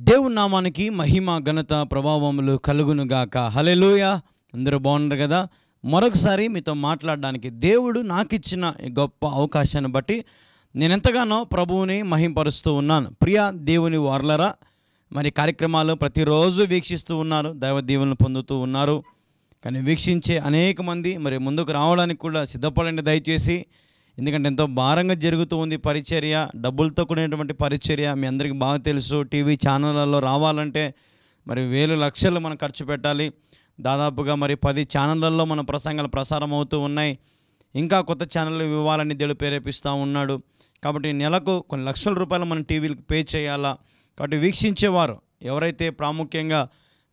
దేవుని నామానికి మహిమ ఘనత ప్రభావములు కలుగునుగాక. హల్లెలూయా. అందరూ బాగున్నారు కదా? మరొకసారి మీతో మాట్లాడడానికి దేవుడు నాకు ఇచ్చిన గొప్ప అవకాశాన్ని బట్టి నేను ఎంతగానో ప్రభువుని మహింపరుస్తూ ఉన్నాను. ప్రియా దేవుని వారలరా, మరి కార్యక్రమాలు ప్రతిరోజు వీక్షిస్తూ ఉన్నారు, దైవ దీవెనలు పొందుతూ ఉన్నారు. కానీ వీక్షించే అనేక మంది మరి ముందుకు రావడానికి కూడా సిద్ధపడండి దయచేసి. ఎందుకంటే ఎంతో భారంగా జరుగుతూ ఉంది పరిచర్య, డబ్బులతో కూడినటువంటి పరిచర్య. మీ అందరికీ బాగా తెలుసు. టీవీ ఛానళ్ళలో రావాలంటే మరి వేలు లక్షలు మనం ఖర్చు పెట్టాలి. దాదాపుగా మరి 10 ఛానళ్ళల్లో మన ప్రసంగాలు ప్రసారం అవుతూ ఉన్నాయి. ఇంకా కొత్త ఛానళ్ళు ఇవ్వాలని దేవుడు ప్రేరేపిస్తూ ఉన్నాడు. కాబట్టి నెలకు కొన్ని లక్షల రూపాయలు మనం టీవీలకు పే చేయాలా. కాబట్టి వీక్షించేవారు ఎవరైతే ప్రాముఖ్యంగా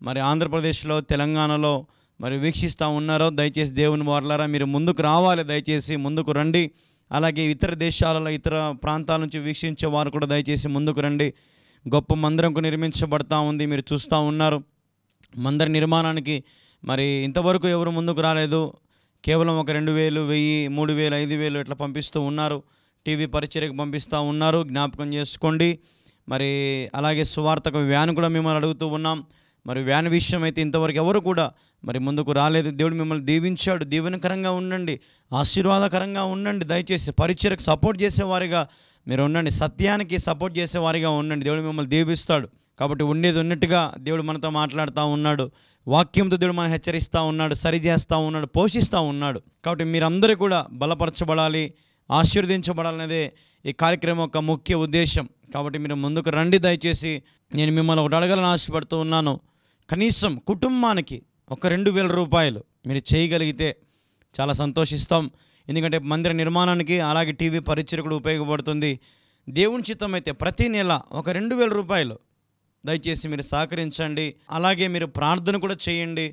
మరి ఆంధ్రప్రదేశ్లో, తెలంగాణలో మరి వీక్షిస్తూ ఉన్నారో దయచేసి దేవుని వారలారా మీరు ముందుకు రావాలి, దయచేసి ముందుకు రండి. అలాగే ఇతర దేశాలలో, ఇతర ప్రాంతాల నుంచి వీక్షించే వారు కూడా దయచేసి ముందుకు రండి. గొప్ప మందిరంకు నిర్మించబడతా ఉంది, మీరు చూస్తూ ఉన్నారు. మందిర నిర్మాణానికి మరి ఇంతవరకు ఎవరు ముందుకు రాలేదు. కేవలం ఒక 2000, 1000, 3000, 5000 ఇట్లా పంపిస్తూ ఉన్నారు. టీవీ పరిచర్యకు పంపిస్తూ ఉన్నారు. జ్ఞాపకం చేసుకోండి. మరి అలాగే సువార్తకు వ్యాన్ కూడా మిమ్మల్ని అడుగుతూ ఉన్నాం. మరి వ్యాన్ విషయం అయితే ఇంతవరకు ఎవరు కూడా మరి ముందుకు రాలేదు. దేవుడు మిమ్మల్ని దీవించాడు. దీవెనకరంగా ఉండండి, ఆశీర్వాదకరంగా ఉండండి. దయచేసి పరిచర్యకు సపోర్ట్ చేసేవారిగా మీరు ఉండండి, సత్యానికి సపోర్ట్ చేసేవారిగా ఉండండి. దేవుడు మిమ్మల్ని దీవిస్తాడు. కాబట్టి ఉండేది ఉన్నట్టుగా దేవుడు మనతో మాట్లాడుతూ ఉన్నాడు. వాక్యంతో దేవుడు మనం హెచ్చరిస్తూ ఉన్నాడు, సరి చేస్తూ ఉన్నాడు, పోషిస్తూ ఉన్నాడు. కాబట్టి మీరందరూ కూడా బలపరచబడాలి, ఆశీర్వదించబడాలనేదే ఈ కార్యక్రమం యొక్క ముఖ్య ఉద్దేశం. కాబట్టి మీరు ముందుకు రండి దయచేసి. నేను మిమ్మల్ని ఒకటి అడగాలని ఆశపడుతూ ఉన్నాను. కనీసం కుటుంబానికి ఒక 2000 రూపాయలు మీరు చేయగలిగితే చాలా సంతోషిస్తాం. ఎందుకంటే మందిర నిర్మాణానికి అలాగే టీవీ పరిచయం కూడా ఉపయోగపడుతుంది. దేవుని చిత్తం అయితే ప్రతి నెల ఒక 2000 రూపాయలు దయచేసి మీరు సహకరించండి. అలాగే మీరు ప్రార్థన కూడా చేయండి.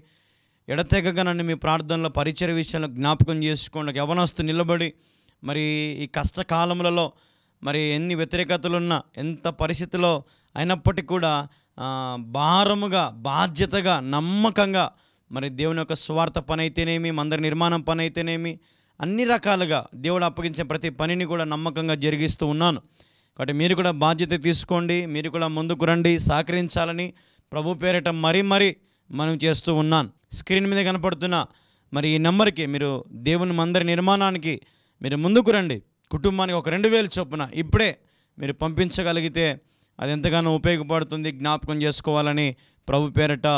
ఎడతెగక నన్ను మీ ప్రార్థనలో పరిచయ విషయంలో జ్ఞాపకం చేసుకోండి. యవనస్తు నిలబడి మరి ఈ కష్టకాలములలో మరి ఎన్ని వ్యతిరేకతలున్నా, ఎంత పరిస్థితిలో అయినప్పటికీ కూడా భారముగా, బాధ్యతగా, నమ్మకంగా మరి దేవుని యొక్క స్వార్థ పని అయితేనేమి, మందిర నిర్మాణం పని అయితేనేమి, అన్ని రకాలుగా దేవుడు అప్పగించే ప్రతి పనిని కూడా నమ్మకంగా జరిగిస్తూ ఉన్నాను. కాబట్టి మీరు కూడా బాధ్యత తీసుకోండి, మీరు కూడా ముందుకు రండి, సహకరించాలని ప్రభు పేరిట మరీ మనం చేస్తూ ఉన్నాను. స్క్రీన్ మీద కనపడుతున్న మరి ఈ నెంబర్కి మీరు దేవుని మందిర నిర్మాణానికి మీరు ముందుకు రండి. కుటుంబానికి ఒక 2000 చొప్పున ఇప్పుడే మీరు పంపించగలిగితే అది ఎంతగానో ఉపయోగపడుతుంది. జ్ఞాపకం చేసుకోవాలని ప్రభు పేరట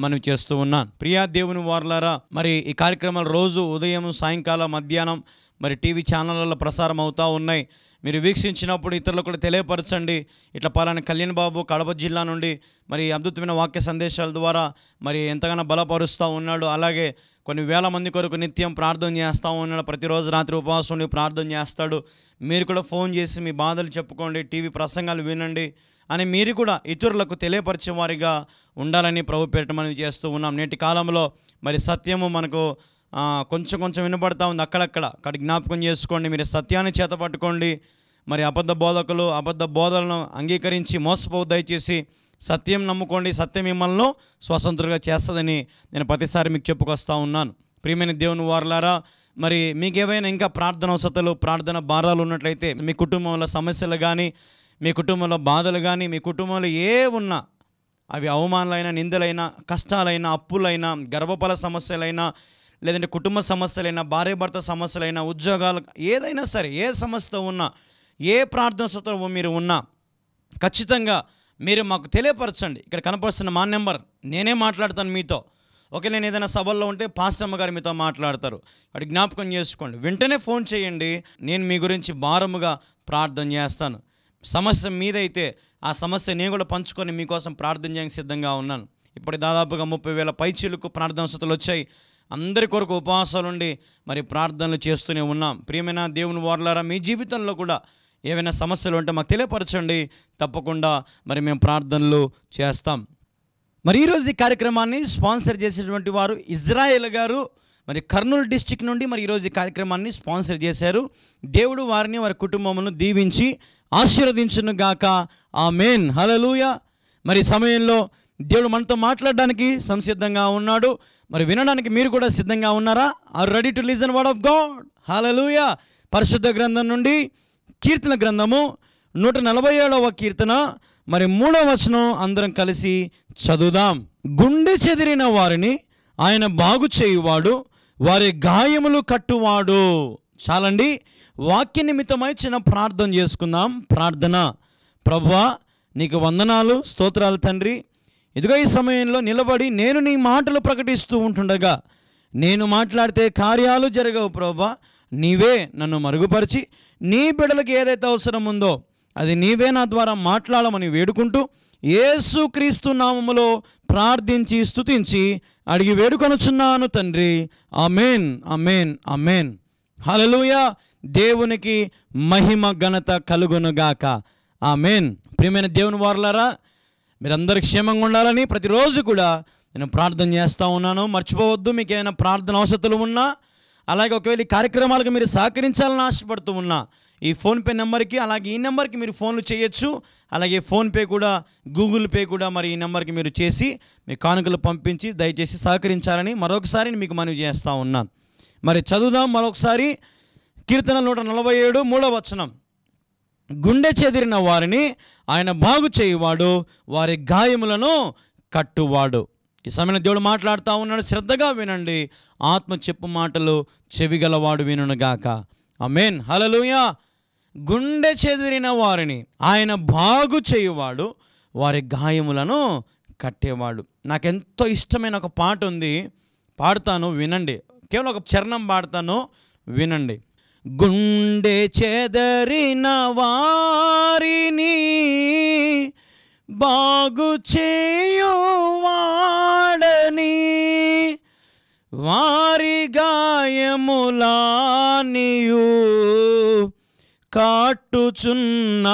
మనం చేస్తూ ఉన్నాను. ప్రియా దేవుని వారలారా, మరి ఈ కార్యక్రమాలు రోజు ఉదయం, సాయంకాలం, మధ్యాహ్నం మరి టీవీ ఛానళ్ళలో ప్రసారం అవుతూ ఉన్నాయి. మీరు వీక్షించినప్పుడు ఇతరులకు కూడా తెలియపరచండి. ఇట్లా పలానా కళ్యాణ్ బాబు కడప జిల్లా నుండి మరి అద్భుతమైన వాక్య సందేశాల ద్వారా మరి ఎంతగానో బలపరుస్తూ ఉన్నాడు. అలాగే కొన్ని వేల మంది కొరకు నిత్యం ప్రార్థన చేస్తూ ఉన్నాడు. ప్రతిరోజు రాత్రి ఉపవాసం ఉండి ప్రార్థన చేస్తాడు. మీరు కూడా ఫోన్ చేసి మీ బాధలు చెప్పుకోండి, టీవీ ప్రసంగాలు వినండి అని మీరు కూడా ఇతరులకు తెలియపరిచే వారిగా ఉండాలని ప్రభు పేరిట మనం చేస్తూ ఉన్నాం. నేటి కాలంలో మరి సత్యము మనకు కొంచెం వినపడతా ఉంది అక్కడక్కడ. అక్కడ జ్ఞాపకం చేసుకోండి, మీరు సత్యాన్ని చేతపట్టుకోండి. మరి అబద్ధ బోధకులు అబద్ధ బోధలను అంగీకరించి మోసపోవద్దు. దయచేసి సత్యం నమ్ముకోండి. సత్యం మిమ్మల్ని స్వతంత్రంగా చేస్తుందని నేను ప్రతిసారి మీకు చెప్పుకొస్తూ ఉన్నాను. ప్రియమైన దేవుని వారలారా, మరి మీకు ఏవైనా ఇంకా ప్రార్థన అవసరాలు, ప్రార్థన భారాలు ఉన్నట్లయితే, మీ కుటుంబంలో సమస్యలు కానీ, మీ కుటుంబంలో బాధలు కానీ, మీ కుటుంబంలో ఏ ఉన్నా అవి అవమానాలైనా, నిందలైనా, కష్టాలైనా, అప్పులైనా, గర్భఫల సమస్యలైనా, లేదంటే కుటుంబ సమస్యలైనా, భార్యాభర్త సమస్యలైనా, ఉద్యోగాలు, ఏదైనా సరే, ఏ సమస్యతో ఉన్నా, ఏ ప్రార్థన అవసరంతో మీరు ఉన్నా ఖచ్చితంగా మీరు మాకు తెలియపరచండి. ఇక్కడ కనపరుస్తున్న మా నెంబర్, నేనే మాట్లాడతాను మీతో. ఓకే, నేను ఏదైనా సభల్లో ఉంటే పాస్టర్ అమ్మ గారు మీతో మాట్లాడతారు, వాటి జ్ఞాపకం చేసుకోండి. వెంటనే ఫోన్ చేయండి, నేను మీ గురించి భారముగా ప్రార్థన చేస్తాను. సమస్య మీదైతే ఆ సమస్య నేను కూడా పంచుకొని మీకోసం ప్రార్థన చేయడానికి సిద్ధంగా ఉన్నాను. ఇప్పుడు దాదాపుగా 30,000 పైచీలకు ప్రార్థనావసతులు వచ్చాయి. అందరి కొరకు ఉపవాసాలు ఉండి మరి ప్రార్థనలు చేస్తూనే ఉన్నాం. ప్రియమైన దేవుని వారలారా, మీ జీవితంలో కూడా ఏవైనా సమస్యలు ఉంటే మాకు తెలియపరచండి, తప్పకుండా మరి మేము ప్రార్థనలు చేస్తాం. మరి ఈరోజు ఈ కార్యక్రమాన్ని స్పాన్సర్ చేసినటువంటి వారు ఇజ్రాయేల్ గారు, మరి కర్నూలు డిస్టిక్ నుండి మరి ఈరోజు ఈ కార్యక్రమాన్ని స్పాన్సర్ చేశారు. దేవుడు వారిని వారి కుటుంబమును దీవించి ఆశీర్వదించును గాక. ఆమేన్, హల్లెలూయా. మరి సమయంలో దేవుడు మనతో మాట్లాడడానికి సంసిద్ధంగా ఉన్నాడు. మరి వినడానికి మీరు కూడా సిద్ధంగా ఉన్నారా? Are ready to listen word of God? Hallelujah. పరిశుద్ధ గ్రంథం నుండి కీర్తన గ్రంథము 147వ కీర్తన మరి 3వ వచనం అందరం కలిసి చదువుదాం. గుండె చెదిరిన వారిని ఆయన బాగు చేయువాడు, వారి గాయములు కట్టువాడు. చాలండి, వాక్య నిమిత్తమై చిన్న ప్రార్థన చేసుకుందాం. ప్రార్థన. ప్రభువా, నీకు వందనాలు, స్తోత్రాలు తండ్రి. ఇదిగో ఈ సమయంలో నిలబడి నేను నీ మాటలు ప్రకటిస్తూ ఉంటుండగా నేను మాట్లాడితే కార్యాలు జరగవు ప్రభువా. నీవే నన్ను మరుగుపరిచి నీ బిడ్డలకు ఏదైతే అవసరం ఉందో అది నీవే నా ద్వారా మాట్లాడమని వేడుకుంటూ యేసుక్రీస్తు నామములో ప్రార్థించి స్తుతించి అడిగి వేడుకొనుచున్నాను తండ్రి. ఆమేన్, ఆమేన్, ఆమేన్. హల్లెలూయా. దేవునికి మహిమ ఘనత కలుగునుగాక. ఆమేన్. ప్రియమైన దేవుని వారలారా, మీరందరూ క్షేమంగా ఉండాలని ప్రతిరోజు కూడా నేను ప్రార్థన చేస్తూ ఉన్నాను. మర్చిపోవద్దు. మీకు ఏమైనా ప్రార్థన అవసరాలు ఉన్నా, అలాగే ఒకవేళ ఈ కార్యక్రమాలకు మీరు సహకరించాలని ఆశపడుతూ ఉన్నా ఈ ఫోన్పే నెంబర్కి, అలాగే ఈ నెంబర్కి మీరు ఫోన్లు చేయొచ్చు. అలాగే ఫోన్పే కూడా, గూగుల్ పే కూడా మరి ఈ నెంబర్కి మీరు చేసి మీ కానుకలు పంపించి దయచేసి సహకరించాలని మరొకసారి మీకు మనవి చేస్తూ ఉన్నాను. మరి చదువుదాం మరొకసారి. కీర్తన 147 3వ వచనం. గుండె చెదిరిన వారిని ఆయన బాగు చేయువాడు, వారి గాయములను కట్టువాడు. ఈ సమయంలో దేవుడు మాట్లాడుతూ ఉన్నాడు. శ్రద్ధగా వినండి. ఆత్మ చెప్పు మాటలు చెవిగలవాడు వినుగాక. ఆమేన్, హల్లెలూయా. గుండె చెదిరిన వారిని ఆయన బాగు చేయువాడు, వారి గాయములను కట్టేవాడు. నాకెంతో ఇష్టమైన ఒక పాట ఉంది, పాడుతాను, వినండి. కేవలం ఒక చరణం పాడతాను, వినండి. గుండె చెదరిన వారిని బాగు చేయువాడని, వారి గాయములానియు కాటుచున్న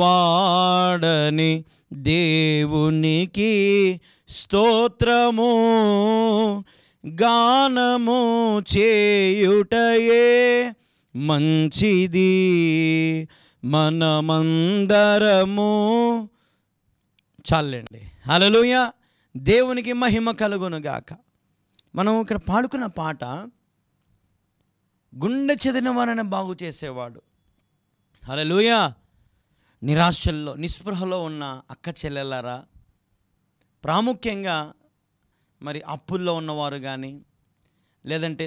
వాడని, దేవునికి స్తోత్రము గానము చేయుటయే మంచిది మనమందరము. చాలండి. హల్లెలూయా. దేవునికి మహిమ కలుగునుగాక. మనం ఇక్కడ పాడుకున్న పాట గుండె చెదిరిన వారిని బాగు చేసేవాడు. హల్లెలూయా. నిరాశల్లో, నిస్పృహలో ఉన్న అక్క చెల్లెలారా, ప్రాముఖ్యంగా మరి అప్పుల్లో ఉన్నవారు కానీ, లేదంటే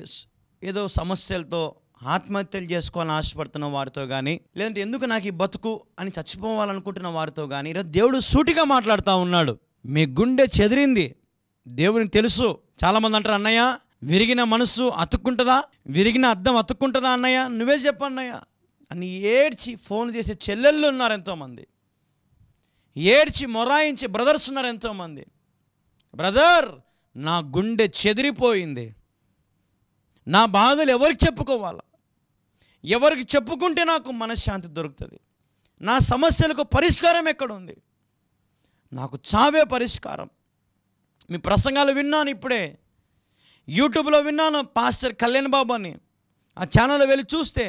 ఏదో సమస్యలతో ఆత్మహత్యలు చేసుకోవాలని ఆశపడుతున్న వారితో కానీ, లేదంటే ఎందుకు నాకు ఈ బతుకు అని చచ్చిపోవాలనుకుంటున్న వారితో కానీ ఈరోజు దేవుడు సూటిగా మాట్లాడుతూ ఉన్నాడు. మీ గుండె చెదిరింది, దేవునికి తెలుసు. చాలామంది అంటారు, అన్నయ్య విరిగిన మనసు అతుక్కుంటుందా, విరిగిన అద్దం అతుక్కుంటుందా అన్నయ్య, నువ్వే చెప్పు అన్నయ్య అని ఏడ్చి ఫోన్ చేసే చెల్లెళ్ళు ఉన్నారు ఎంతోమంది. ఏడ్చి మొరాయించే బ్రదర్స్ ఉన్నారు ఎంతోమంది. బ్రదర్, నా గుండె చెదిరిపోయింది, నా బాధలు ఎవరికి చెప్పుకోవాలా, ఎవరికి చెప్పుకుంటే నాకు మనశ్శాంతి దొరుకుతుంది, నా సమస్యలకు పరిష్కారం ఎక్కడుంది, నాకు చావే పరిష్కారం. మీ ప్రసంగాలు విన్నాను, ఇప్పుడే యూట్యూబ్లో విన్నాను, పాస్టర్ కళ్యాణ్ బాబు అని. ఆ ఛానల్లో వెళ్ళి చూస్తే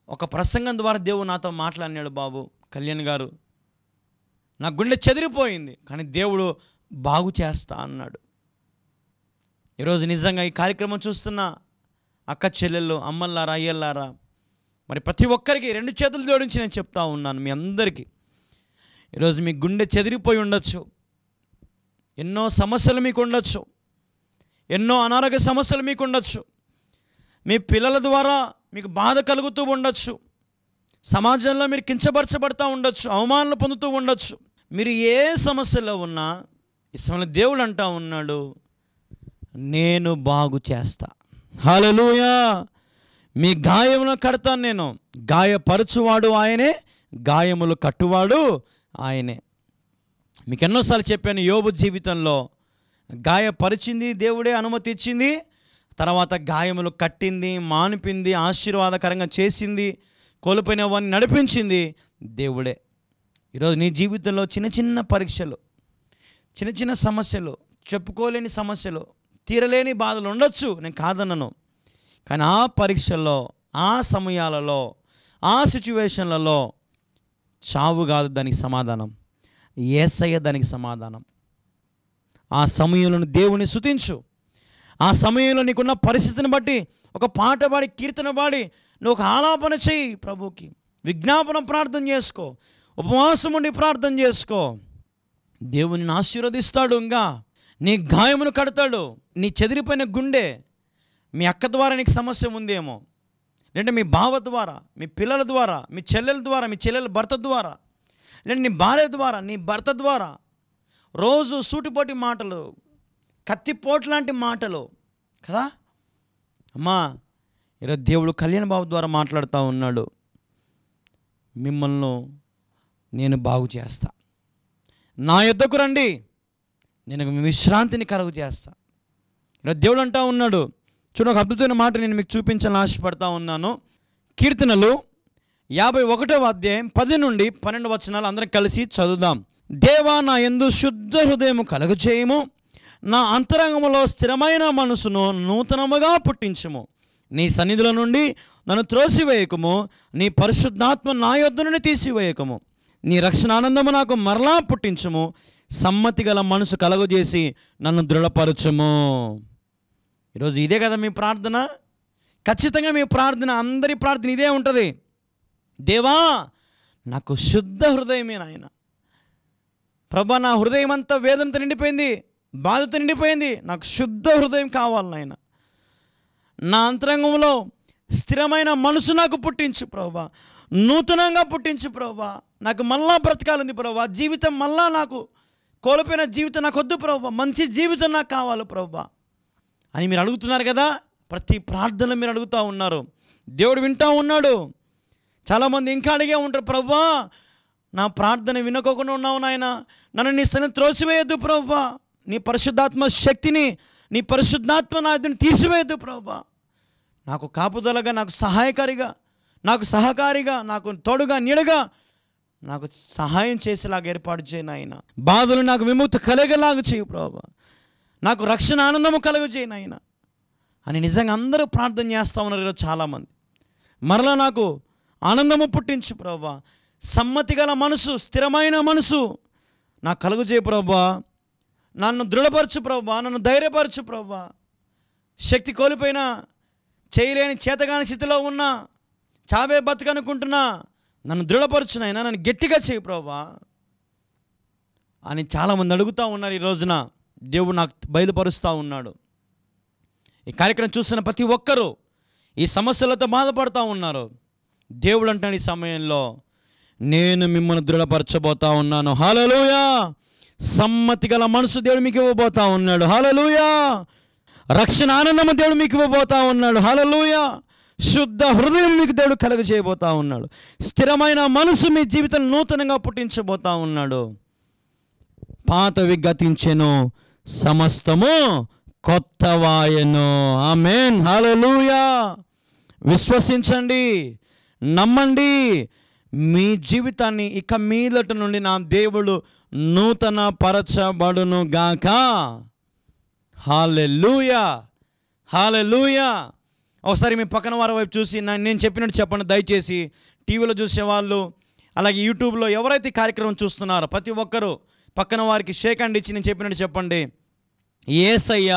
ఒక ప్రసంగం ద్వారా దేవుడు నాతో మాట్లాడినాడు. బాబు కళ్యాణ్ గారు, నా గుండె చెదిరిపోయింది కానీ దేవుడు బాగు చేస్తా అన్నాడు. ఈరోజు నిజంగా ఈ కార్యక్రమం చూస్తున్న అక్క చెల్లెళ్ళు, అమ్మల్లారా, అయ్యల్లారా, మరి ప్రతి ఒక్కరికి 2 చేతులు జోడించి నేను చెప్తా ఉన్నాను మీ అందరికీ. ఈరోజు మీ గుండె చెదిరిపోయి ఉండొచ్చు, ఎన్నో సమస్యలు మీకు ఉండొచ్చు, ఎన్నో అనారోగ్య సమస్యలు మీకు ఉండొచ్చు, మీ పిల్లల ద్వారా మీకు బాధ కలుగుతూ ఉండొచ్చు, సమాజంలో మీరు కించపరచబడుతూ ఉండొచ్చు, అవమానాలు పొందుతూ ఉండొచ్చు, మీరు ఏ సమస్యలో ఉన్నా ఈ సమయంలో దేవుడు అంటా ఉన్నాడు, నేను బాగు చేస్తా. హల్లెలూయా. మీ గాయములను కడతాను నేను. గాయపరచువాడు ఆయనే, గాయములు కట్టువాడు ఆయనే. మీకు ఎన్నోసార్లు చెప్పాను, యోబు జీవితంలో గాయపరిచింది దేవుడే, అనుమతి ఇచ్చింది. తర్వాత గాయములు కట్టింది, మానిపింది, ఆశీర్వాదకరంగా చేసింది, కోల్పోయిన వారిని నడిపించింది దేవుడే. ఈరోజు నీ జీవితంలో చిన్న చిన్న పరీక్షలు, చిన్న చిన్న సమస్యలు, చెప్పుకోలేని సమస్యలు, తీరలేని బాధలు ఉండొచ్చు, నేను కాదన్నను. కానీ ఆ పరీక్షల్లో, ఆ సమయాలలో, ఆ సిచ్యువేషన్లలో చావు కాదు దానికి సమాధానం, యేసయ్య దానికి సమాధానం. ఆ సమయంలో దేవుని స్తుతించు. ఆ సమయంలో నీకున్న పరిస్థితిని బట్టి ఒక పాట పాడి, కీర్తన పాడి, నువ్వు ఒక ఆలాపన చెయ్యి ప్రభుకి. విజ్ఞాపన ప్రార్థన చేసుకో, ఉపవాసం ఉండి ప్రార్థన చేసుకో. దేవుని ఆశీర్వదిస్తాడు. ఇంకా నీ గాయమును కడతాడు. నీ చెదిరిపోయిన గుండె, మీ అక్క ద్వారా నీకు సమస్య ఉందేమో, లేదంటే మీ బావ ద్వారా, మీ పిల్లల ద్వారా, మీ చెల్లెల ద్వారా, మీ చెల్లెల భర్త ద్వారా, లేదంటే నీ భార్య ద్వారా, నీ భర్త ద్వారా రోజు సూటిపోటి మాటలు, కత్తిపోటు లాంటి మాటలు కదా. అమ్మా, ఈరోజు దేవుడు కళ్యాణ్ బాబు ద్వారా మాట్లాడుతూ ఉన్నాడు, మిమ్మల్ని నేను బాగు చేస్తా, నా యొద్దకు రండి, నేను మీ విశ్రాంతిని కలుగు చేస్తా. ఈరోజు దేవుడు అంటూ ఉన్నాడు. చూడండి, ఒక అద్భుతమైన మాట నేను మీకు చూపించాలని ఆశపడతా ఉన్నాను. కీర్తనలు 51వ అధ్యాయం 10 నుండి 12 వచనాలు అందరం కలిసి చదువుదాం. దేవా, నా యందు శుద్ధ హృదయము కలుగు చేయము, నా అంతరంగములో స్థిరమైన మనసును నూతనముగా పుట్టించుము. నీ సన్నిధుల నుండి నన్ను త్రోసివేయకము, నీ పరిశుద్ధాత్మ నా యొద్ద నుండి తీసివేయకము. నీ రక్షణ ఆనందము నాకు మరలా పుట్టించుము, సమ్మతి గల మనసు కలుగజేసి నన్ను దృఢపరచుము. ఈరోజు ఇదే కదా మీ ప్రార్థన. ఖచ్చితంగా మీ ప్రార్థన, అందరి ప్రార్థన ఇదే ఉంటుంది. దేవా, నాకు శుద్ధ హృదయమే నాయన. ప్రభా, నా హృదయం అంతా వేదనతో నిండిపోయింది, బాధతో నిండిపోయింది, నాకు శుద్ధ హృదయం కావాలి నాయన. నా అంతరంగంలో స్థిరమైన మనసు నాకు పుట్టించు ప్రభా, నూతనంగా పుట్టించు ప్రభా. నాకు మళ్ళా బ్రతకాలంది ప్రభా, జీవితం మళ్ళా, నాకు కోల్పోయిన జీవితం నాకు వద్దు ప్రభా, మంచి జీవితం నాకు కావాలి ప్రభా అని మీరు అడుగుతున్నారు కదా. ప్రతి ప్రార్థన మీరు అడుగుతూ ఉన్నారు, దేవుడు వింటూ ఉన్నాడు. చాలామంది ఇంకా అడిగే ఉంటారు, ప్రభా నా ప్రార్థన వినుకోకుండా ఉన్నావు నాయన, నన్ను నీ సన్నిధిని త్రోసివేయద్దు ప్రభా, నీ పరిశుద్ధాత్మ శక్తిని, నీ పరిశుద్ధాత్మ నా ఎదురుని తీసివేయద్దు ప్రభా. నాకు కాపుదలగా, నాకు సహాయకారిగా, నాకు సహకారిగా, నాకు తోడుగా, నీడగా నాకు సహాయం చేసేలాగా ఏర్పాటు చేయి నాయన. బాధలు నాకు విముక్తి కలిగేలాగా చేయి ప్రభా, నాకు రక్షణ ఆనందము కలుగు చేయి నాయన అని నిజంగా అందరూ ప్రార్థన చేస్తూ ఉన్నారు ఈరోజు చాలామంది. మరలా నాకు ఆనందము పుట్టించు ప్రభా, సమ్మతి గల మనసు, స్థిరమైన మనసు నాకు కలుగు చేయి ప్రభా, నన్ను దృఢపరచు ప్రభా, నన్ను ధైర్యపరచు ప్రభా. శక్తి కోల్పోయినా, చేయలేని చేతగాని స్థితిలో ఉన్నా, చావే బతుకనుకుంటున్నా, నన్ను దృఢపరచునైనా, నన్ను గట్టిగా చేయి ప్రభా అని చాలామంది అడుగుతూ ఉన్నారు. ఈ రోజున దేవుడు నాకు బయలుపరుస్తూ ఉన్నాడు. ఈ కార్యక్రమం చూస్తున్న ప్రతి ఒక్కరూ ఈ సమస్యలతో బాధపడుతూ ఉన్నారు. దేవుడు అంటాడు ఈ సమయంలో, నేను మిమ్మల్ని దృఢపరచబోతా ఉన్నాను. హల్లెలూయా. సమ్మతి గల మనసు దేవుడు మీకు ఇవ్వబోతా ఉన్నాడు. హల్లెలూయా. రక్షణ ఆనందము దేవుడు మీకు ఇవ్వబోతా ఉన్నాడు. హల్లెలూయా. శుద్ధ హృదయం మీకు దేవుడు కలుగ చేయబోతా ఉన్నాడు. స్థిరమైన మనసు మీ జీవితం నూతనంగా పుట్టించబోతా ఉన్నాడు. పాతవి గతించెను, సమస్తము కొత్తవాయెను. ఆమేన్. హల్లెలూయా. విశ్వసించండి, నమ్మండి. మీ జీవితాన్ని ఇక మీదట నుండి నా దేవుడు నూతన పరచబడును గాక. హల్లెలూయా. హల్లెలూయా. ఒకసారి మీ పక్కన వారి వైపు చూసి నేను చెప్పినట్టు చెప్పండి దయచేసి. టీవీలో చూసేవాళ్ళు, అలాగే యూట్యూబ్లో ఎవరైతే కార్యక్రమం చూస్తున్నారో ప్రతి ఒక్కరూ పక్కన వారికి షేక్ హ్యాండ్ ఇచ్చి నేను చెప్పినట్టు చెప్పండి. యేసయ్య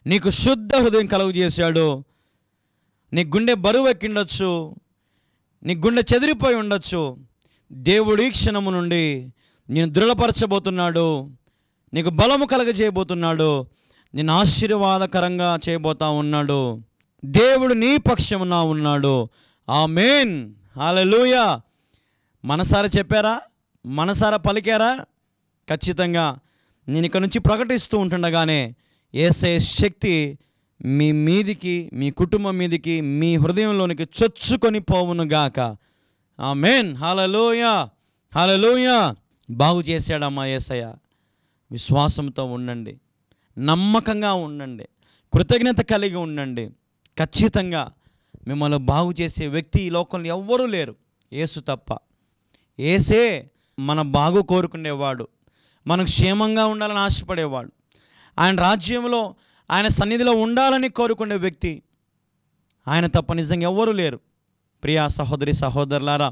నీకు శుద్ధ హృదయం కలుగు చేశాడు. నీ గుండె బరువు ఎక్కిండొచ్చు, నీ గుండె చెదిరిపోయి ఉండొచ్చు. దేవుడు ఈ క్షణము నుండి నేను దృఢపరచబోతున్నాడు, నీకు బలము కలగజేయబోతున్నాడు, నేను ఆశీర్వాదకరంగా చేయబోతా ఉన్నాడు. దేవుడు నీ పక్షమున ఉన్నాడు. ఆమేన్. హల్లెలూయా. మనసారా చెప్పారా? మనసారా పలికారా? ఖచ్చితంగా నేను ఇక్కడ నుంచి ప్రకటిస్తూ ఉంటుండగానే యేసయ్య శక్తి మీ మీదికి, మీ కుటుంబం మీదికి, మీ హృదయంలోనికి చొచ్చుకొని పోవునుగాక. ఆమేన్. హల్లెలూయా, హల్లెలూయా. బాగు చేశాడమ్మా యేసయ్య. విశ్వాసంతో ఉండండి, నమ్మకంగా ఉండండి, కృతజ్ఞత కలిగి ఉండండి. ఖచ్చితంగా మిమ్మల్ని బాగు చేసే వ్యక్తి ఈ లోకంలో ఎవ్వరూ లేరు, యేసు తప్ప. యేసే మన బాగు కోరుకునేవాడు, మనకు క్షేమంగా ఉండాలని ఆశపడేవాడు, ఆయన రాజ్యంలో, ఆయన సన్నిధిలో ఉండాలని కోరుకునే వ్యక్తి ఆయన తప్ప నిజంగా ఎవ్వరూ లేరు. ప్రియా సహోదరి సహోదరులారా,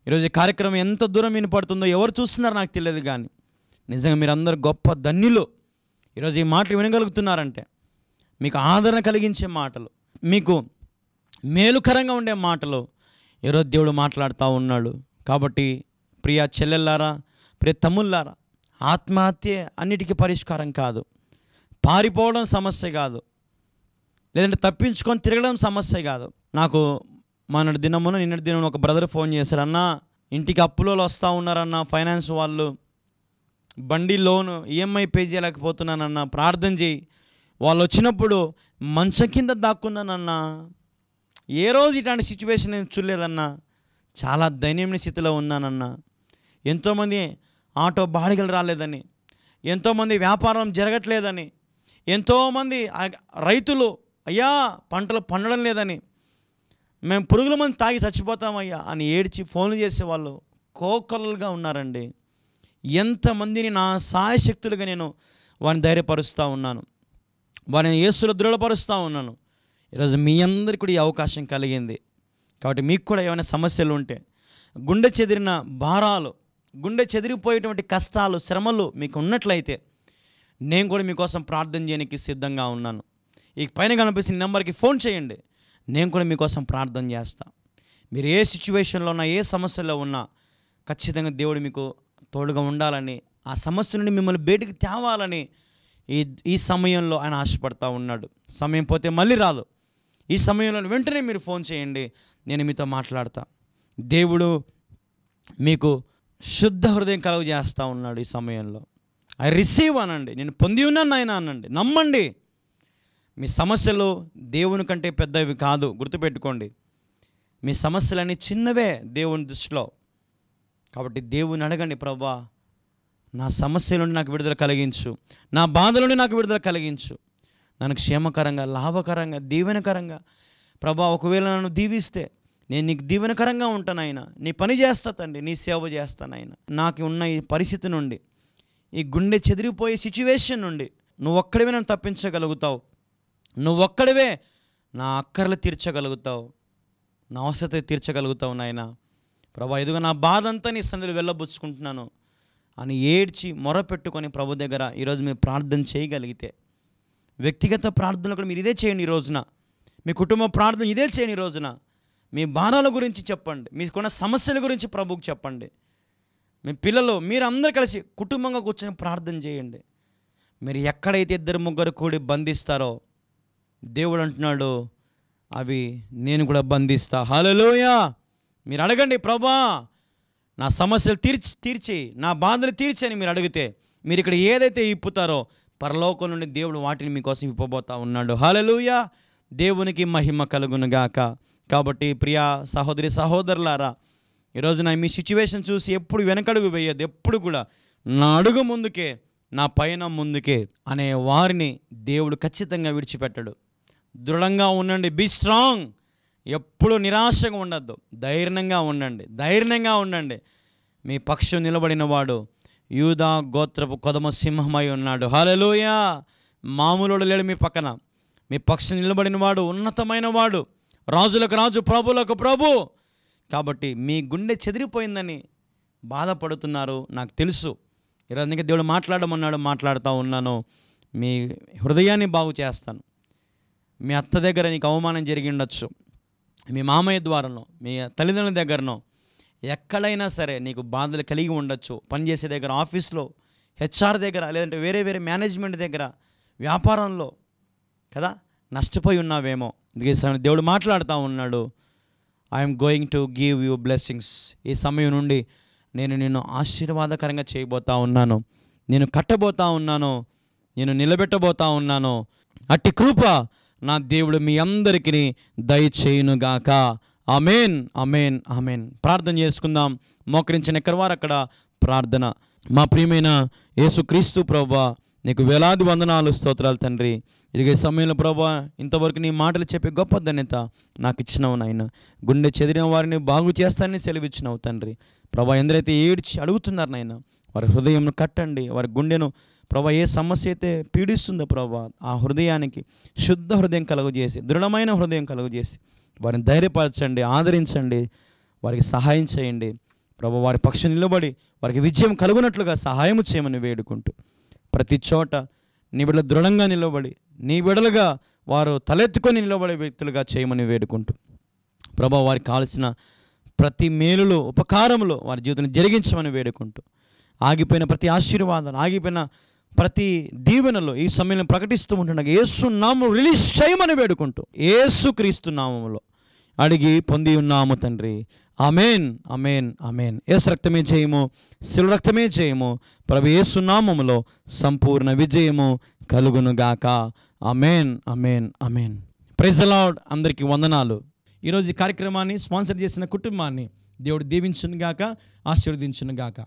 ఈరోజు ఈ కార్యక్రమం ఎంత దూరం వినపడుతుందో ఎవరు చూస్తున్నారో నాకు తెలియదు, కానీ నిజంగా మీరందరూ గొప్ప ధన్యులు. ఈరోజు ఈ మాటలు వినగలుగుతున్నారంటే మీకు ఆదరణ కలిగించే మాటలు, మీకు మేలుకరంగా ఉండే మాటలు ఈరోజు దేవుడు మాట్లాడుతూ ఉన్నాడు. కాబట్టి ప్రియా చెల్లెల్లారా, ప్రియ తమ్ముళ్ళారా, ఆత్మహత్య అన్నిటికీ పరిష్కారం కాదు, పారిపోవడం సమస్య కాదు, లేదంటే తప్పించుకొని తిరగడం సమస్య కాదు. నాకు నిన్నటి దినమున ఒక బ్రదర్ ఫోన్ చేశారు. అన్న, ఇంటికి అప్పులో వస్తూ ఉన్నారన్న, ఫైనాన్స్ వాళ్ళు, బండి లోను ఈఎంఐ పే చేయలేకపోతున్నానన్నా, ప్రార్థన చేయి. వాళ్ళు వచ్చినప్పుడు మంచం కింద దాక్కున్నానన్నా, ఏ రోజు ఇట్లాంటి సిచ్యువేషన్ నేను చూడలేదన్నా, చాలా దయనీయమైన స్థితిలో ఉన్నానన్నా. ఎంతోమంది ఆటో బాడిగలు రాలేదని, ఎంతోమంది వ్యాపారం జరగట్లేదని, ఎంతోమంది రైతులు అయ్యా పంటలు పండడం లేదని, మేము పురుగుల మంది తాగి చచ్చిపోతామయ్యా అని ఏడ్చి ఫోన్లు చేసేవాళ్ళు కోకొల్లలుగా ఉన్నారండి. ఎంతమందిని నా సాయశక్తులుగా నేను వారిని ధైర్యపరుస్తూ ఉన్నాను, వారిని యేసులో దృఢపరుస్తూ ఉన్నాను. ఈరోజు మీ అందరికీ కూడా ఈ అవకాశం కలిగింది. కాబట్టి మీకు కూడా ఏమైనా సమస్యలు ఉంటే, గుండె చెదిరిన భారాలు, గుండె చెదిరిపోయేటువంటి కష్టాలు, శ్రమలు మీకు ఉన్నట్లయితే నేను కూడా మీకోసం ప్రార్థన చేయడానికి సిద్ధంగా ఉన్నాను. ఈ పైన కనిపిస్తున్న నెంబర్కి ఫోన్ చేయండి, నేను కూడా మీకోసం ప్రార్థన చేస్తాను. మీరు ఏ సిచ్యువేషన్లో ఉన్నా, ఏ సమస్యలో ఉన్నా ఖచ్చితంగా దేవుడు మీకు తోడుగా ఉండాలని, ఆ సమస్య నుండి మిమ్మల్ని బయటికి తేవాలని ఈ సమయంలో ఆయన ఆశపడతా ఉన్నాడు. సమయం పోతే మళ్ళీ రాదు. ఈ సమయంలో వెంటనే మీరు ఫోన్ చేయండి, నేను మీతో మాట్లాడతా. దేవుడు మీకు శుద్ధ హృదయం కలుగు చేస్తూ ఉన్నాడు. ఈ సమయంలో ఐ రిసీవ్ అనండి, నేను పొంది ఉన్నాను నాయన అనండి, నమ్మండి. మీ సమస్యలు దేవుని కంటే పెద్దవి కాదు, గుర్తుపెట్టుకోండి. మీ సమస్యలన్నీ చిన్నవే దేవుని దృష్టిలో. కాబట్టి దేవుని అడగండి, ప్రభువా నా సమస్యల నుండి నాకు విడుదల కలిగించు, నా బాధల నుండి నాకు విడుదల కలిగించు, నన్ను క్షేమకరంగా, లాభకరంగా, దీవెనకరంగా. ప్రభువా ఒకవేళ నన్ను దీవిస్తే నేను నీకు దీవెనకరంగా ఉంటానైనా, నీ పని చేస్తా తండ్రి, నీ సేవ చేస్తానైనా. నాకు ఉన్న ఈ పరిస్థితి నుండి, ఈ గుండె చెదిరిపోయే సిచ్యువేషన్ నుండి నువ్వు ఒక్కడివే నన్ను తప్పించగలుగుతావు, నువ్వు ఒక్కడివే నా అక్కర్లు తీర్చగలుగుతావు, నా అవసరత తీర్చగలుగుతావు నాయన. ప్రభా ఇదిగో నా బాధ అంతా నీ సన్నిధిలో వెళ్ళబుచ్చుకుంటున్నాను అని ఏడ్చి మొరపెట్టుకొని ప్రభు దగ్గర ఈరోజు మీరు ప్రార్థన చేయగలిగితే, వ్యక్తిగత ప్రార్థనలు కూడా మీరు ఇదే చేయండి. ఈ రోజున మీ కుటుంబ ప్రార్థన ఇదే చేయండి. ఈ రోజున మీ భారాల గురించి చెప్పండి, మీకున్న సమస్యల గురించి ప్రభువుకు చెప్పండి. మీ పిల్లలు మీరు అందరూ కలిసి కుటుంబంగా కూర్చొని ప్రార్థన చేయండి. మీరు ఎక్కడైతే ఇద్దరు ముగ్గురు కూడి బంధిస్తారో దేవుడు అంటున్నాడు, అవి నేను కూడా బంధిస్తా. హల్లెలూయా. మీరు అడగండి, ప్రభువా నా సమస్యలు తీర్చి నా బాధలు తీర్చని మీరు అడిగితే, మీరు ఇక్కడ ఏదైతే ఇప్పుతారో పరలోకం నుండి దేవుడు వాటిని మీకోసం ఇప్పబోతా ఉన్నాడు. హల్లెలూయా. దేవునికి మహిమ కలుగునుగాక. కాబట్టి ప్రియా సహోదరి సహోదరులారా, ఈరోజు మీ సిచ్యువేషన్ చూసి ఎప్పుడు వెనకడుగు వేయద్దు, ఎప్పుడు కూడా నా అడుగు ముందుకే, నా పైన ముందుకే అనే వారిని దేవుడు ఖచ్చితంగా విడిచిపెట్టడు. దృఢంగా ఉండండి, బీ స్ట్రాంగ్. ఎప్పుడు నిరాశగా ఉండద్దు, ధైర్యంగా ఉండండి, ధైర్యంగా ఉండండి. మీ పక్షం నిలబడిన వాడు యూదా గోత్రపు కొదమ సింహమై ఉన్నాడు. హల్లెలూయా. మామూలుడు లేడు మీ పక్కన. మీ పక్షం నిలబడిన వాడు ఉన్నతమైన వాడు, రాజులకు రాజు, ప్రభులకు ప్రభు. కాబట్టి మీ గుండె చెదిరిపోయిందని బాధపడుతున్నారు, నాకు తెలుసు. ఈరోజు అందుకే దేవుడు మాట్లాడమన్నాడు, మాట్లాడుతూ ఉన్నాను. మీ హృదయాన్ని బాగు చేస్తాను. మీ అత్త దగ్గర నీకు అవమానం జరిగి ఉండొచ్చు, మీ మామయ్య ద్వారానో, మీ తల్లిదండ్రుల దగ్గరనో, ఎక్కడైనా సరే నీకు బాధలు కలిగి ఉండొచ్చు. పనిచేసే దగ్గర, ఆఫీస్లో, హెచ్ఆర్ దగ్గర, లేదంటే వేరే వేరే మేనేజ్మెంట్ దగ్గర, వ్యాపారంలో కదా నష్టపోయి ఉన్నావేమో. దేవుడు మాట్లాడుతూ ఉన్నాడు, I'm going to give you blessings. ఈ సమయం నుండి నేను నిన్ను ఆశీర్వాదకరంగా చేయబోతా ఉన్నాను, నేను కట్టబోతా ఉన్నాను, నేను నిలబెట్టబోతా ఉన్నాను. అట్టి కృప నా దేవుడు మీ అందరికీ దయచేయునుగాక. ఆమేన్, ఆమేన్, ఆమేన్. ప్రార్థన చేసుకుందాం. మోకరించిన ఎక్కడి వారు అక్కడ ప్రార్థన. మా ప్రియమైన యేసుక్రీస్తు ప్రభువా, నీకు వేలాది వందనాలు, స్తోత్రాలు తండ్రి. ఇదిగే సమయంలో ప్రభువా, ఇంతవరకు నీ మాటలు చెప్పే గొప్ప ధన్యత నాకు ఇచ్చినావు నాయన. గుండె చెదిరిన వారిని బాగు చేస్తానని సెలవిచ్చినావు తండ్రి. ప్రభా, ఎందరైతే ఏడ్చి అడుగుతున్నారు నాయన, వారి హృదయంను కట్టండి. వారి గుండెను ప్రభా, ఏ సమస్య అయితే పీడిస్తుందో ప్రభా, ఆ హృదయానికి శుద్ధ హృదయం కలుగజేసి, దృఢమైన హృదయం కలుగజేసి వారిని ధైర్యపరచండి, ఆదరించండి, వారికి సహాయం చేయండి ప్రభా. వారి పక్షం నిలబడి వారికి విజయం కలుగునట్లుగా సహాయం చేయమని వేడుకుంటూ, ప్రతి చోట నీ బిడ్డలు దృఢంగా నిలబడి, నీ బిడ్డలుగా వారు తలెత్తుకొని నిలబడే వ్యక్తులుగా చేయమని వేడుకుంటూ ప్రభా, వారికి కావాల్సిన ప్రతి మేలులో ఉపకారములో వారి జీవితాన్ని జరిగించమని వేడుకుంటూ, ఆగిపోయిన ప్రతి ఆశీర్వాదాలు, ఆగిపోయిన ప్రతి దీవెనలో ఈ సమయంలో ప్రకటిస్తూ ఉంటుండగా యేసు నామం రిలీజ్ చేయమని వేడుకుంటూ, యేసు క్రీస్తు నామములో అడిగి పొంది ఉన్నాము తండ్రి. ఆమేన్, ఆమేన్, ఆమేన్. యేసు రక్తమే జయము, శిలువ రక్తమే జయము. ప్రభు యేసు నామములో సంపూర్ణ విజయము కలుగునుగాక. Amen, amen, amen. Praise the Lord. అందరికీ వందనాలు. ఈరోజు ఈ కార్యక్రమాన్ని స్పాన్సర్ చేసిన కుటుంబాన్ని దేవుడు దీవించునుగాక, ఆశీర్వదించునుగాక.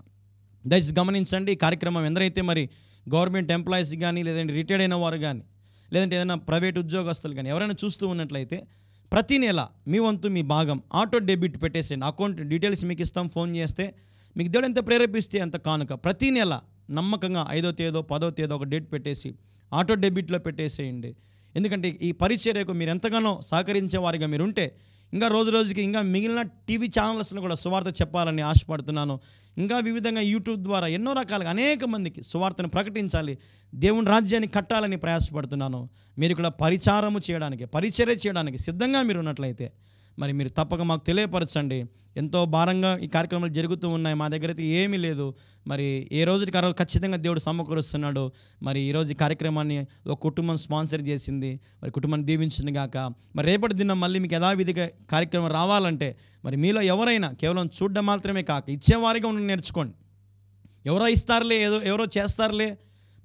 దయచేసి గమనించండి, ఈ కార్యక్రమం ఎందరైతే మరి గవర్నమెంట్ ఎంప్లాయీస్ కానీ, లేదంటే రిటైర్డ్ అయిన వారు కానీ, లేదంటే ఏదైనా ప్రైవేట్ ఉద్యోగస్తులు కానీ ఎవరైనా చూస్తూ ఉన్నట్లయితే ప్రతి నెల మీ వంతు మీ భాగం ఆటో డెబిట్ పెట్టేసేయండి. అకౌంట్ డీటెయిల్స్ మీకు ఇస్తాం. ఫోన్ చేస్తే మీకు దేవుడు ఎంత ప్రేరేపిస్తే అంత కానుక ప్రతి నెల నమ్మకంగా 5వ తేదో 10వ తేదో ఒక డేట్ పెట్టేసి ఆటో డెబిట్లో పెట్టేసేయండి. ఎందుకంటే ఈ పరిచర్యకు మీరు ఎంతగానో సహకరించే వారిగా మీరు ఉంటే ఇంకా రోజు రోజుకి ఇంకా మిగిలిన టీవీ ఛానల్స్లో కూడా సువార్త చెప్పాలని ఆశపడుతున్నాను. ఇంకా వివిధంగా యూట్యూబ్ ద్వారా ఎన్నో రకాలుగా అనేక మందికి సువార్తను ప్రకటించాలి, దేవుని రాజ్యాన్ని కట్టాలని ప్రయాసపడుతున్నాను. మీరు కూడా పరిచారము చేయడానికి, పరిచర్య చేయడానికి సిద్ధంగా మీరు ఉన్నట్లయితే మరి మీరు తప్పక మాకు తెలియపరచండి. ఎంతో భారంగా ఈ కార్యక్రమాలు జరుగుతూ ఉన్నాయి. మా దగ్గర అయితే ఏమీ లేదు. మరి ఏ రోజుకి ఆ రోజు ఖచ్చితంగా దేవుడు సమకూరుస్తున్నాడు. మరి ఈరోజు ఈ కార్యక్రమాన్ని ఒక కుటుంబం స్పాన్సర్ చేసింది. మరి కుటుంబాన్ని దీవించింది గాక. మరి రేపటి దినం మళ్ళీ మీకు యథావిధిగా కార్యక్రమం రావాలంటే మరి మీలో ఎవరైనా కేవలం చూడడం మాత్రమే కాక ఇచ్చేవారిగా ఉండి నేర్చుకోండి. ఎవరో ఇస్తారులే, ఎవరో చేస్తారులే,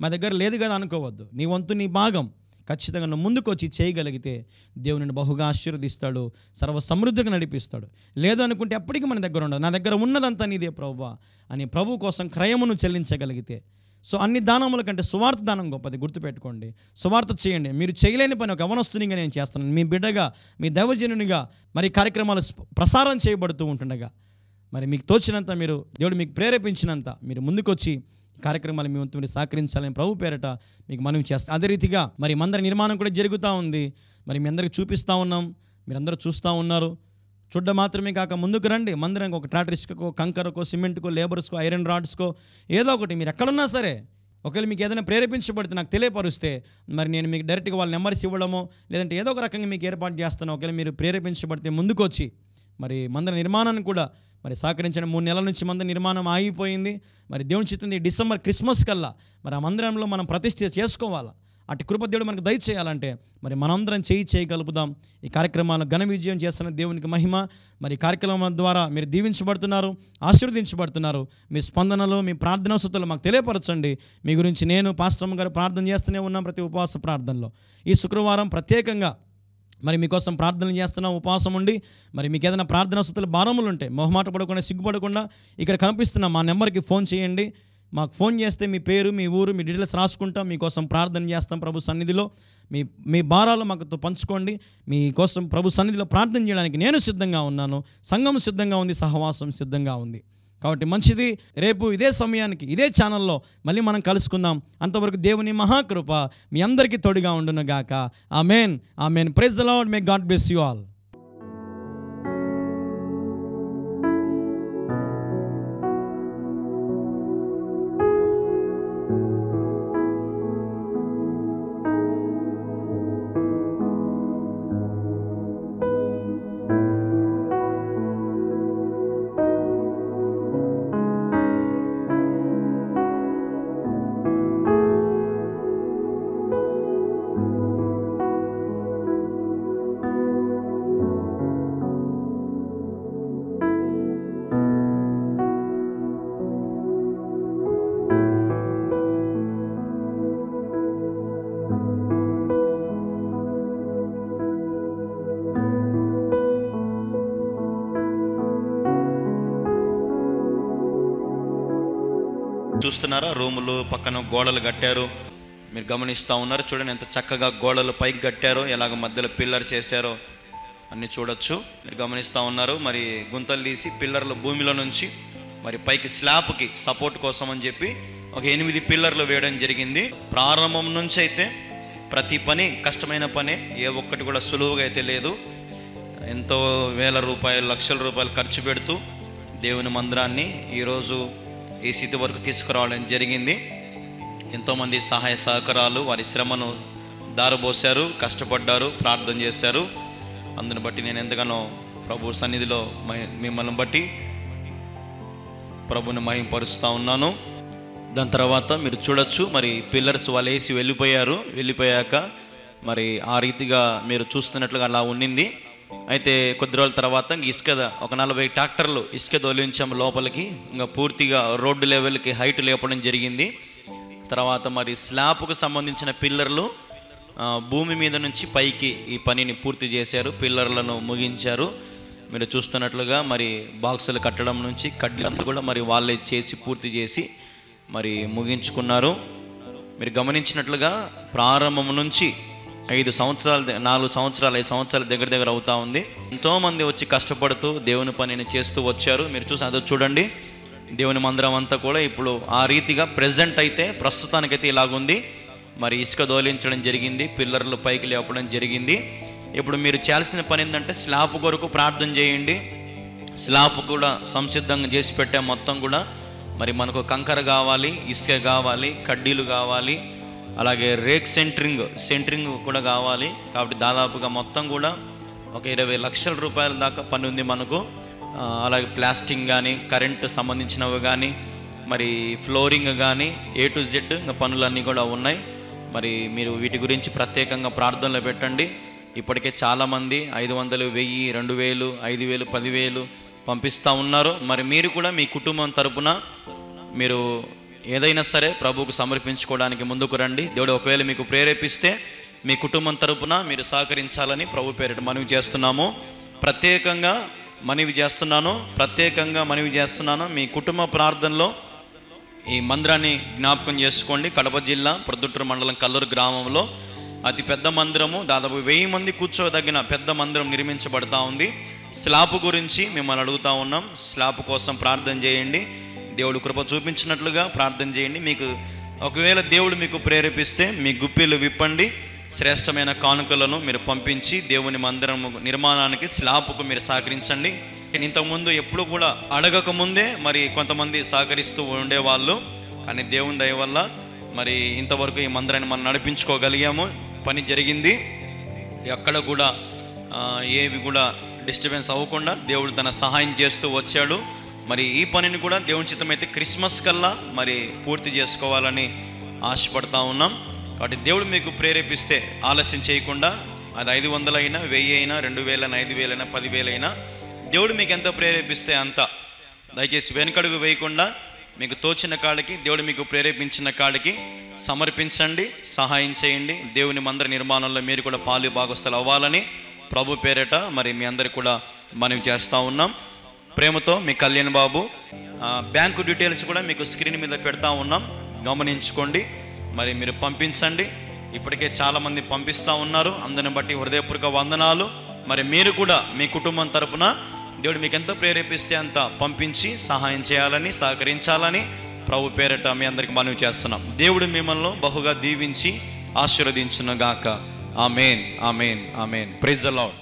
మా దగ్గర లేదు కదా అనుకోవద్దు. నీ వంతు నీ భాగం ఖచ్చితంగా నువ్వు ముందుకు వచ్చి చేయగలిగితే దేవుని బహుగా ఆశీర్వదిస్తాడు, సర్వ సమృద్ధిగా నడిపిస్తాడు. లేదు అనుకుంటే ఎప్పటికీ మన దగ్గర ఉండదు. నా దగ్గర ఉన్నదంతా నీదే ప్రభువా అని ప్రభు కోసం క్రయమును చెల్లించగలిగితే, సో అన్ని దానముల కంటే సువార్త దానం గొప్పది. గుర్తుపెట్టుకోండి, సువార్త చేయండి. మీరు చేయలేని పని ఒక యవనస్తునిగా నేను చేస్తాను, మీ బిడ్డగా, మీ దైవజనునిగా. మరి కార్యక్రమాలు ప్రసారం చేయబడుతూ ఉంటుండగా మరి మీకు తోచినంత, మీరు దేవుడు మీకు ప్రేరేపించినంత మీరు ముందుకొచ్చి కార్యక్రమాలు మీ వంతు మీరు సహకరించాలని ప్రభు పేరట మీకు మనవి చేస్తాం. అదే రీతిగా మరి మందిర నిర్మాణం కూడా జరుగుతూ ఉంది. మరి మీ అందరికి చూపిస్తూ ఉన్నాం, మీరందరూ చూస్తూ ఉన్నారు. చూడడం మాత్రమే కాక ముందుకు రండి. మందిరానికి ఒక ట్రాక్టర్ ఇసుకకో, కంకరకో, సిమెంట్కో, లేబర్స్కో, ఐరన్ రాడ్స్కో ఏదో ఒకటి మీరు ఎక్కడున్నా సరే, ఒకవేళ మీకు ఏదైనా ప్రేరేపించబడితే నాకు తెలియపరుస్తే మరి నేను మీకు డైరెక్ట్గా వాళ్ళ నెంబర్స్ ఇవ్వడమో లేదంటే ఏదో ఒక రకంగా మీకు ఏర్పాటు చేస్తాను. ఒకవేళ మీరు ప్రేరేపించబడితే ముందుకు వచ్చి మరి మందిర నిర్మాణాన్ని కూడా మరి సహకరించడం. 3 నెలల నుంచి మందిర నిర్మాణం ఆగిపోయింది. మరి దేవుని చిత్తం డిసెంబర్ క్రిస్మస్ కల్లా మరి ఆ మందిరంలో మనం ప్రతిష్ఠ చేసుకోవాలి. అటు కృప దేవుడు మనకు దయచేయాలంటే మరి మనందరం చేయగలుపుదాం. ఈ కార్యక్రమాలను ఘన విజయం చేస్తున్న దేవునికి మహిమ. మరి కార్యక్రమం ద్వారా మీరు దీవించబడుతున్నారు, ఆశీర్వదించబడుతున్నారు. మీ స్పందనలు, మీ ప్రార్థనా స్తుతులు మాకు తెలియపరచండి. మీ గురించి నేను పాస్టర్ గారు ప్రార్థన చేస్తూనే ఉన్నాం ప్రతి ఉపవాస ప్రార్థనలో. ఈ శుక్రవారం ప్రత్యేకంగా మరి మీకోసం ప్రార్థనలు చేస్తున్నాం. ఉపవాసం ఉండి మరి మీకు ఏదైనా ప్రార్థనా స్తుతుల భారములు ఉంటే మొహమాట పడకుండా, సిగ్గుపడకుండా ఇక్కడ కనిపిస్తున్న మా నెంబర్కి ఫోన్ చేయండి. మాకు ఫోన్ చేస్తే మీ పేరు, మీ ఊరు, మీ డీటెయిల్స్ రాసుకుంటాం. మీకోసం ప్రార్థన చేస్తాం ప్రభు సన్నిధిలో. మీ భారాలు మాకు పంచుకోండి. మీకోసం ప్రభు సన్నిధిలో ప్రార్థన చేయడానికి నేను సిద్ధంగా ఉన్నాను, సంఘం సిద్ధంగా ఉంది, సహవాసం సిద్ధంగా ఉంది. కాబట్టి మంచిది. రేపు ఇదే సమయానికి ఇదే ఛానల్లో మళ్ళీ మనం కలుసుకుందాం. అంతవరకు దేవుని మహాకృప మీ అందరికీ తోడుగా ఉండును గాక. Amen, amen. Praise the Lord. May God bless you all. ఉన్నారా? రూములు పక్కన గోడలు కట్టారు, మీరు గమనిస్తూ ఉన్నారు. చూడండి ఎంత చక్కగా గోడలు పైకి కట్టారో, ఎలాగ మధ్యలో పిల్లర్స్ వేసారో అన్నీ చూడొచ్చు. మీరు గమనిస్తూ ఉన్నారు. మరి గుంతలు తీసి పిల్లర్లు భూమిలో నుంచి మరి పైకి స్లాబ్కి సపోర్ట్ కోసం అని చెప్పి ఒక 8 పిల్లర్లు వేయడం జరిగింది. ప్రారంభం నుంచి అయితే ప్రతి పని కష్టమైన పనే, ఏ ఒక్కటి కూడా సులువుగా అయితే లేదు. ఎంతో వేల రూపాయలు, లక్షల రూపాయలు ఖర్చు పెడుతూ దేవుని మందిరాన్ని ఈరోజు ఈ స్థితి వరకు తీసుకురావడం జరిగింది. ఎంతోమంది సహాయ సహకారాలు, వారి శ్రమను దారబోసారు, కష్టపడ్డారు, ప్రార్థన చేశారు. అందుని బట్టి నేను ఎంతగానో ప్రభు సన్నిధిలో మిమ్మల్ని బట్టి ప్రభుని మహిమపరుస్తూ ఉన్నాను. దాని తర్వాత మీరు చూడొచ్చు, మరి పిల్లర్స్ వాళ్ళు వేసి వెళ్ళిపోయాక మరి ఆ రీతిగా మీరు చూస్తున్నట్లుగా అలా ఉండింది. అయితే కొద్ది రోజుల తర్వాత ఇసుక ఒక 40 ట్రాక్టర్లు ఇసుక తొలించాము లోపలికి. ఇంకా పూర్తిగా రోడ్డు లెవెల్కి హైట్ లేపడం జరిగింది. తర్వాత మరి స్లాబ్కు సంబంధించిన పిల్లర్లు భూమి మీద నుంచి పైకి ఈ పనిని పూర్తి చేశారు, పిల్లర్లను ముగించారు. మీరు చూస్తున్నట్లుగా మరి బాక్సులు కట్టడం నుంచి కడ్డీలు కూడా మరి వాళ్ళే చేసి పూర్తి చేసి మరి ముగించుకున్నారు. మీరు గమనించినట్లుగా ప్రారంభం నుంచి 4 సంవత్సరాలు దగ్గర అవుతా ఉంది. ఎంతోమంది వచ్చి కష్టపడుతూ దేవుని పనిని చేస్తూ వచ్చారు. మీరు చూసి అదో చూడండి, దేవుని మందిరం అంతా కూడా ఇప్పుడు ఆ రీతిగా ప్రస్తుతానికైతే ఇలాగుంది. మరి ఇసుక దోలించడం జరిగింది, పిల్లర్లు పైకి లేపడం జరిగింది. ఇప్పుడు మీరు చేయాల్సిన పని ఏంటంటే స్లాబ్ కొరకు ప్రార్థన చేయండి. స్లాబ్ కూడా సంసిద్ధంగా చేసి పెట్టే మొత్తం కూడా మరి మనకు కంకర కావాలి, ఇసుక కావాలి, కడ్డీలు కావాలి, అలాగే రేక్ సెంట్రింగ్ కూడా కావాలి. కాబట్టి దాదాపుగా మొత్తం కూడా ఒక 20 లక్షల రూపాయల దాకా పని ఉంది మనకు. అలాగే ప్లాస్టింగ్ కానీ, కరెంటు సంబంధించినవి కానీ, మరి ఫ్లోరింగ్ కానీ, A to Z ఇంకా పనులన్నీ కూడా ఉన్నాయి. మరి మీరు వీటి గురించి ప్రత్యేకంగా ప్రార్థనలో పెట్టండి. ఇప్పటికే చాలామంది 500, 1000, 2000, 5000, 10,000 పంపిస్తూ ఉన్నారు. మరి మీరు కూడా మీ కుటుంబం తరపున మీరు ఏదైనా సరే ప్రభువుకు సమర్పించుకోవడానికి ముందుకు రండి. దేవుడు ఒకవేళ మీకు ప్రేరేపిస్తే మీ కుటుంబం తరపున మీరు సహకరించాలని ప్రభు పేరిట మనవి చేస్తున్నాము. ప్రత్యేకంగా మనవి చేస్తున్నాను. మీ కుటుంబ ప్రార్థనలో ఈ మందిరాన్ని జ్ఞాపకం చేసుకోండి. కడప జిల్లా ప్రొద్దుటూరు మండలం కల్లూరు గ్రామంలో అతి పెద్ద మందిరము, దాదాపు 1000 మంది కూర్చోదగిన పెద్ద మందిరం నిర్మించబడతా ఉంది. స్లాబ్ గురించి మిమ్మల్ని అడుగుతా ఉన్నాం. స్లాబ్ కోసం ప్రార్థన చేయండి. దేవుడు కృప చూపించినట్లుగా ప్రార్థన చేయండి. మీకు ఒకవేళ దేవుడు మీకు ప్రేరేపిస్తే మీ గుప్పిలు విప్పండి. శ్రేష్టమైన కానుకలను మీరు పంపించి దేవుని మందిరం నిర్మాణానికి స్లాబ్కు మీరు సహకరించండి. ఇంతకుముందు ఎప్పుడు కూడా అడగక ముందే మరి కొంతమంది సహకరిస్తూ ఉండేవాళ్ళు. కానీ దేవుని దయ వల్ల మరి ఇంతవరకు ఈ మందిరాన్ని మనం నడిపించుకోగలిగాము. పని జరిగింది. ఎక్కడ కూడా ఏవి కూడా డిస్టర్బెన్స్ అవ్వకుండా దేవుడు తన సహాయం చేస్తూ వచ్చాడు. మరి ఈ పనిని కూడా దేవుని చిత్తమైతే క్రిస్మస్ కల్లా మరి పూర్తి చేసుకోవాలని ఆశపడతా ఉన్నాం. కాబట్టి దేవుడు మీకు ప్రేరేపిస్తే ఆలస్యం చేయకుండా, అది 500 అయినా, 1000 అయినా, 2000 అయినా, 5000 అయినా, 10,000 అయినా, దేవుడు మీకు ఎంత ప్రేరేపిస్తే అంత దయచేసి వెనకడుగు వేయకుండా మీకు తోచిన కాడికి, దేవుడు మీకు ప్రేరేపించిన కాడికి సమర్పించండి, సహాయం చేయండి. దేవుని మందిర నిర్మాణంలో మీరు కూడా పాలు భాగస్థులు అవ్వాలని ప్రభు పేరిట మరి మీ అందరికి కూడా మనవి చేస్తూ ఉన్నాం. ప్రేమతో మీ కళ్యాణ్ బాబు. బ్యాంకు డీటెయిల్స్ కూడా మీకు స్క్రీన్ మీద పెడతా ఉన్నాం, గమనించుకోండి. మరి మీరు పంపించండి. ఇప్పటికే చాలామంది పంపిస్తూ ఉన్నారు. అందరిని బట్టి హృదయపూర్వక వందనాలు. మరి మీరు కూడా మీ కుటుంబం తరపున దేవుడు మీకు ఎంత ప్రేరేపిస్తే అంత పంపించి సహాయం చేయాలని, సహకరించాలని ప్రభు పేరిట మీ అందరికి మనవి చేస్తున్నాం. దేవుడు మిమ్మల్ని బహుగా దీవించి ఆశీర్వదించును గాక. Amen, amen, amen. Praise the lord.